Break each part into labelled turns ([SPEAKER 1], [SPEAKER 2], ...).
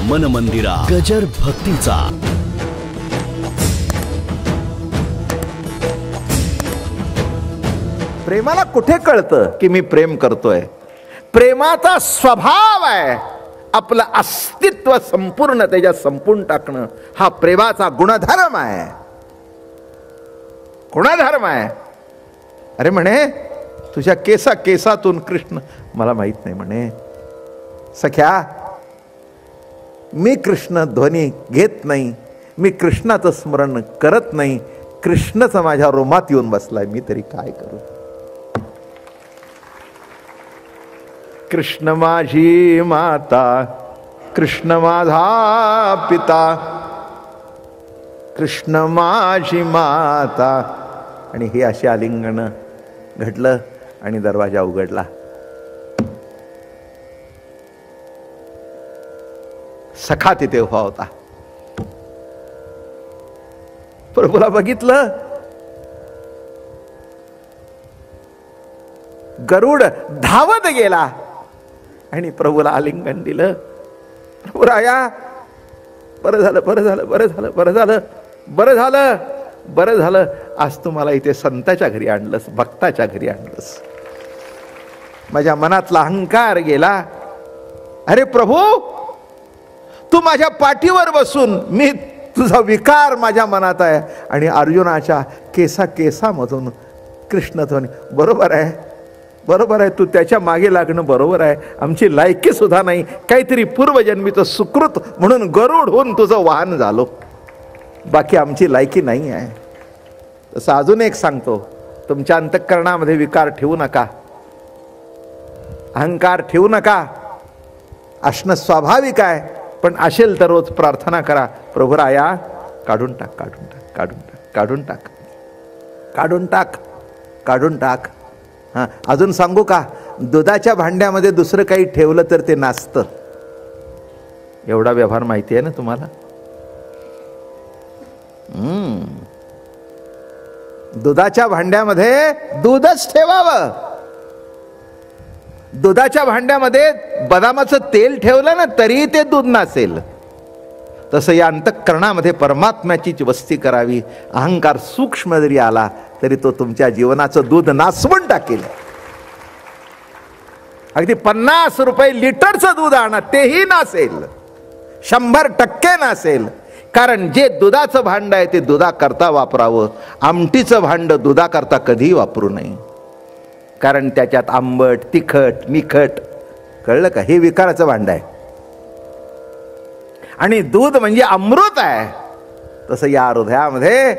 [SPEAKER 1] मन मंदिरा गजर भक्तीचा.
[SPEAKER 2] प्रेमाला कुठे कळतं की मी प्रेम करतोय? प्रेमाचा स्वभाव आहे आपलं अस्तित्व संपूर्ण त्याच्यात संपून टाकणं. हा प्रेमाचा गुणधर्म आहे, गुणधर्म आहे. अरे म्हणे तुझ्या केसातून कृष्ण, मला माहित नाही म्हणे सख्या, मी कृष्ण ध्वनी घेत नाही, मी कृष्णाचं स्मरण करत नाही, कृष्णच माझ्या रोमात येऊन बसलाय, मी तरी काय करू? कृष्ण माझी माता, कृष्ण माझा पिता, कृष्ण माझी माता. आणि हे असे आलिंगन घडलं आणि दरवाजा उघडला. सखा तिथे उभा होता. प्रभूला बघितलं, गरुड धावत गेला आणि प्रभूला आलिंगन दिलं. प्रभू राया, बरं झालं, बरं झालं, बरं झालं, बरं झालं, बरं झालं, बरं झालं, आज तुम्हाला इथे संताच्या घरी आणलंस, भक्ताच्या घरी आणलंस. माझ्या मनातला अहंकार गेला. अरे प्रभू, तू माझ्या पाठीवर बसून, मी तुझा विकार माझ्या मनात आहे. आणि अर्जुनाच्या केसामधून कृष्णध्वनी. बरोबर आहे, बरोबर आहे, तू त्याच्या मागे लागणं बरोबर आहे. आमची लायकी सुद्धा नाही, काहीतरी पूर्वजन्मीचं सुकृत म्हणून गरुड होऊन तुझं वाहन झालो, बाकी आमची लायकी नाही आहे. तसं अजून एक सांगतो, तुमच्या अंतःकरणामध्ये विकार ठेवू नका, अहंकार ठेवू नका. असणं स्वाभाविक आहे, पण असेल तर रोज प्रार्थना करा, प्रभुराया काढून टाक, काढून टाक, काढून टाक, काढून टाक, काढून टाक, काढून टाक. हां, अजून सांगू का? दुधाच्या भांड्यामध्ये दुसरं काही ठेवलं तर ते नासतं. एवढा व्यवहार माहिती आहे ना तुम्हाला? दुधाच्या भांड्यामध्ये दूधच ठेवावं. दुधाच्या भांड्यामध्ये बदामाचं तेल ठेवलं ना तरी ते दूध नसेल. तसं या अंतःकरणामध्ये परमात्म्याचीच वस्ती करावी. अहंकार सूक्ष्म जरी आला तरी तो तुमच्या जीवनाचं दूध नासवून टाकेल. अगदी 50 रुपये लिटरचं दूध आणा, तेही नासेल, 100% नासेल. कारण जे दुधाचं भांड आहे ते दुधाकरता वापरावं. आमटीचं भांड दुधाकरता कधीही वापरू नये, कारण त्याच्यात आंबट, तिखट, मिखट, कळलं का? हे विकाराचं भांड आहे. आणि दूध म्हणजे अमृत आहे. तसं या हृदयामध्ये.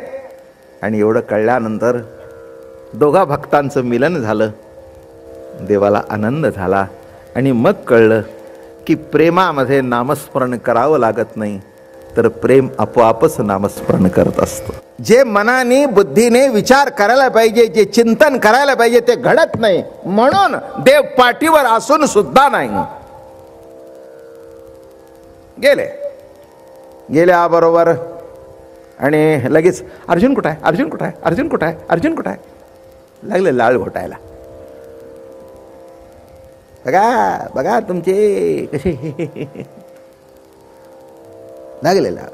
[SPEAKER 2] आणि एवढं कळल्यानंतर दोघा भक्तांचं मिलन झालं, देवाला आनंद झाला. आणि मग कळलं की प्रेमामध्ये नामस्मरण करावं लागत नाही, तर प्रेम आपोआपच नामस्मरण करत असतं. जे मनाने बुद्धीने विचार करायला पाहिजे, जे चिंतन करायला पाहिजे ते घडत नाही. म्हणून देव पाठीवर असून सुद्धा नाही. गेल्या बरोबर. आणि लगेच अर्जुन कुठं आहे, अर्जुन कुठं आहे, अर्जुन कुठं आहे, अर्जुन कुठं आहे, लागले लाळ घोटायला. बघा बघा तुमचे कसे लागले लाळ.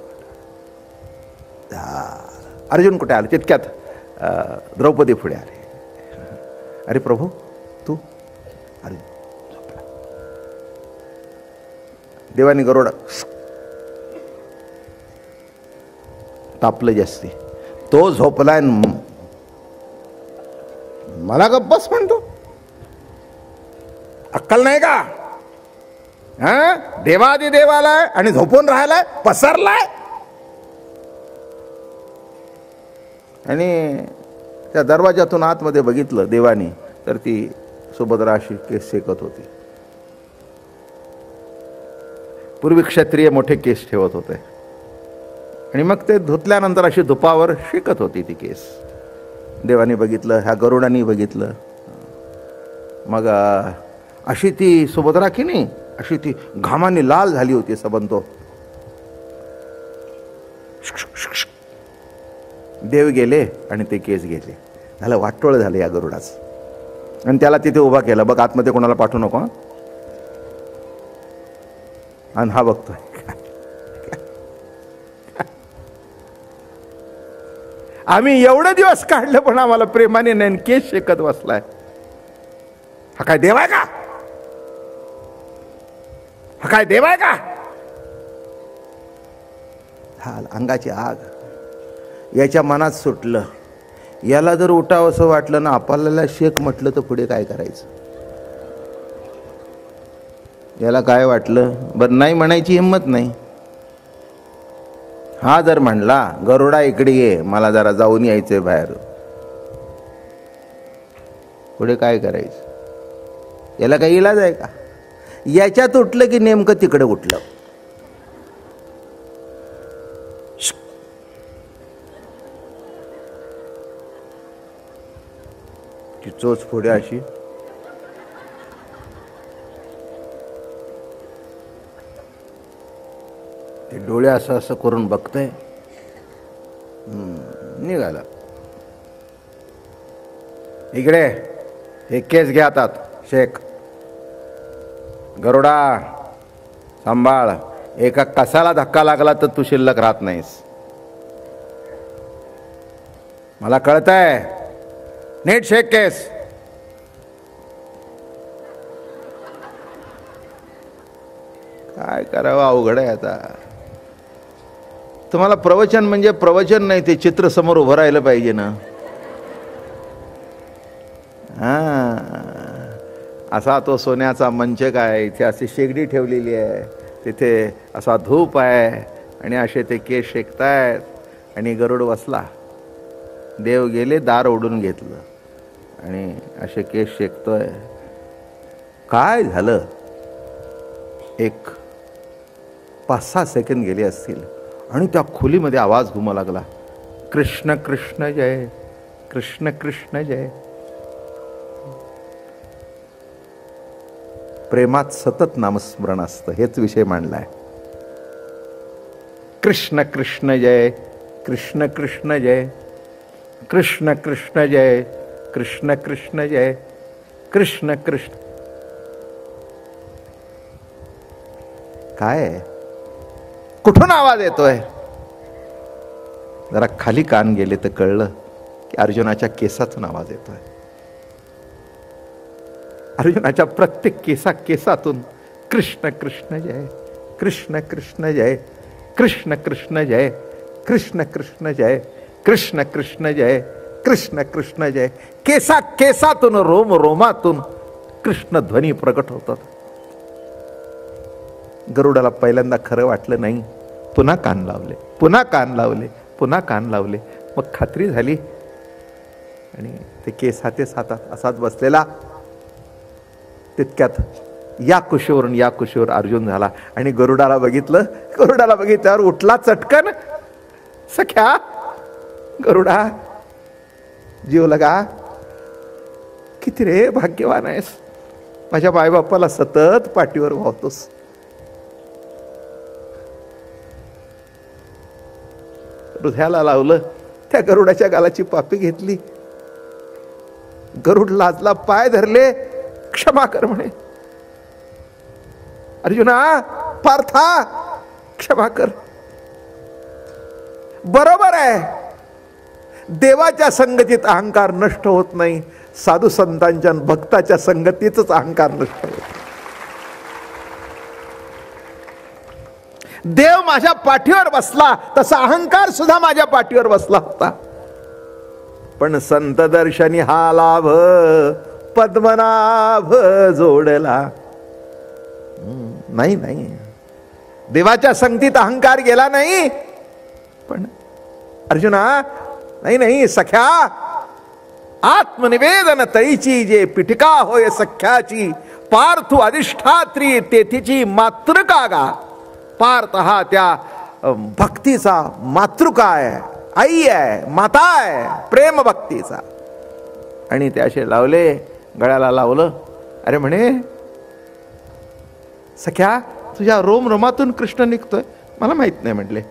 [SPEAKER 2] अर्जुन कुठे आले? तितक्यात द्रौपदी पुढे आले. अरे प्रभू, तू? अर्जुन झोपला. देवानी गरुड तापलं जास्ती. तो झोपलाय, मला गप्प बस म्हणतो. अक्कल नाही का? हा, देवादी देवालाय आणि झोपून राहिलाय, पसरलाय. आणि त्या दरवाजातून आतमध्ये बघितलं देवानी, तर ती सुभद्रा अशी केस शेकत होती. पूर्वी क्षत्रिय मोठे केस ठेवत होते आणि मग ते धुतल्यानंतर अशी धुपावर शेकत होती ती केस. देवानी बघितलं, ह्या गरुडांनी बघितलं. मग अशी ती सुभद्रा की नाही, अशी ती घामाने लाल झाली होती सबंतो. देव गेले आणि ते केस गेले. झालं वाटोळ झालं या गरुडाचं. आणि त्याला तिथे उभा केला. बघ आतमध्ये कोणाला पाठवू नको. आणि हा बघतोय आम्ही एवढे दिवस काढले पण आम्हाला प्रेमाने नाही, केस शेकत बसलाय. हा काय देव आहे का? हा काय देव आहे का? हा अंगाची आग याच्या मनात सुटलं. याला जर उठाव असं वाटलं ना, आपल्याला शेख म्हटलं तर पुढे काय करायचं? याला काय वाटलं, बरं नाही म्हणायची हिंमत नाही. हा जर म्हणला गरुडा इकडे ये, मला जरा जाऊन यायचंय बाहेर, पुढे काय करायचं? याला काही इलाज आहे का? याच्यात उठलं की नेमकं तिकडे उठलं. ती चोच पुढे अशी, ते डोळे असं असं करून बघतंय. निघाला. इकडे हे केस घ्या हातात. शेख गरुडा सांभाळ, एका कसाला धक्का लागला तर तू शिल्लक राहत नाहीस. मला कळतंय. नीट शेख केस. काय करावं, अवघड आहे आता. तुम्हाला प्रवचन म्हणजे प्रवचन नाही, ते चित्र समोर उभं राहिलं पाहिजे ना. असा तो सोन्याचा मंचक आहे, इथे अशी शेगडी ठेवलेली आहे, तिथे असा धूप आहे आणि असे ते केस शेकतायत. आणि गरुड बसला. देव गेले, दार ओढून घेतलं आणि असे केस शेकतोय. काय झालं? एक 5-6 सेकंद गेले असतील आणि त्या खोलीमध्ये आवाज घुमू लागला, कृष्ण कृष्ण जय, कृष्ण कृष्ण जय. प्रेमात सतत नामस्मरण असतं, हेच विषय मांडलाय. कृष्ण कृष्ण जय, कृष्ण कृष्ण जय, कृष्ण कृष्ण जय, कृष्ण कृष्ण जय, कृष्ण कृष्ण. काय कुठून आवाज येतोय? जरा खाली कान गेले तर कळलं की अर्जुनाच्या केसातून आवाज येतोय. अर्जुनाच्या प्रत्येक केसातून कृष्ण कृष्ण जय, कृष्ण कृष्ण जय, कृष्ण कृष्ण जय, कृष्ण कृष्ण जय, कृष्ण कृष्ण जय, कृष्ण कृष्ण जय. केसातून रोम रोमातून कृष्ण ध्वनी प्रकट होतात. गरुडाला पहिल्यांदा खरं वाटलं नाही. पुन्हा कान लावले, पुन्हा कान लावले, पुन्हा कान लावले. मग खात्री झाली आणि ते केस हातात असाच बसलेला. तितक्यात या कुशीवरून या कुशीवर अर्जुन झाला आणि गरुडाला बघितलं. गरुडाला बघितल्यावर उठला चटकन. सख्या गरुडा, जीव लगा. किती रे भाग्यवान आहेस, माझ्या मायबापाला सतत पाठीवर वाहतोस. हृदयाला लावलं. त्या गरुडाच्या गालाची पापी घेतली. गरुड लाजला, पाय धरले. क्षमा कर म्हणे. अर्जुना, पार्था, क्षमा कर. बरोबर आहे, देवाच्या संगतीत अहंकार नष्ट होत नाही, साधू संतांच्या भक्ताच्या संगतीतच अहंकार नष्ट होतो. देव माझ्या पाठीवर बसला तसा अहंकार सुद्धा माझ्या पाठीवर बसला होता. पण संत दर्शनी हा लाभ पद्मनाभ जोडला. नाही नाही, देवाच्या संगतीत अहंकार गेला नाही. पण अर्जुना, नाही नाही सख्या, आत्मनिवेदन तळीची जे पिटिका होय सख्याची, पार्थू अधिष्ठात्री तेथीची मातृका गा. पार्थ हा त्या भक्तीचा मातृका आहे, आई आहे, माता आहे, प्रेम भक्तीचा. आणि ते असे लावले, गळ्याला लावलं. अरे म्हणे, सख्या तुझ्या रोम रोमातून कृष्ण निघतोय? मला माहित नाही म्हटले.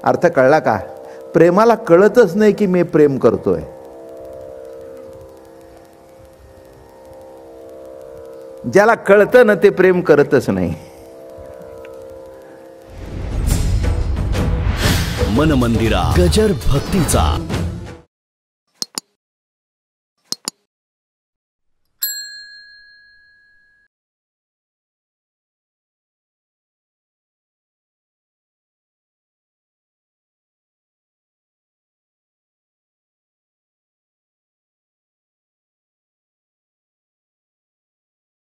[SPEAKER 2] अर्थ कळला का? प्रेमाला कळतच नाही की मी प्रेम करतोय. ज्याला कळतं ना ते प्रेम करतच नाही.
[SPEAKER 1] मन मंदिरा गजर भक्तीचा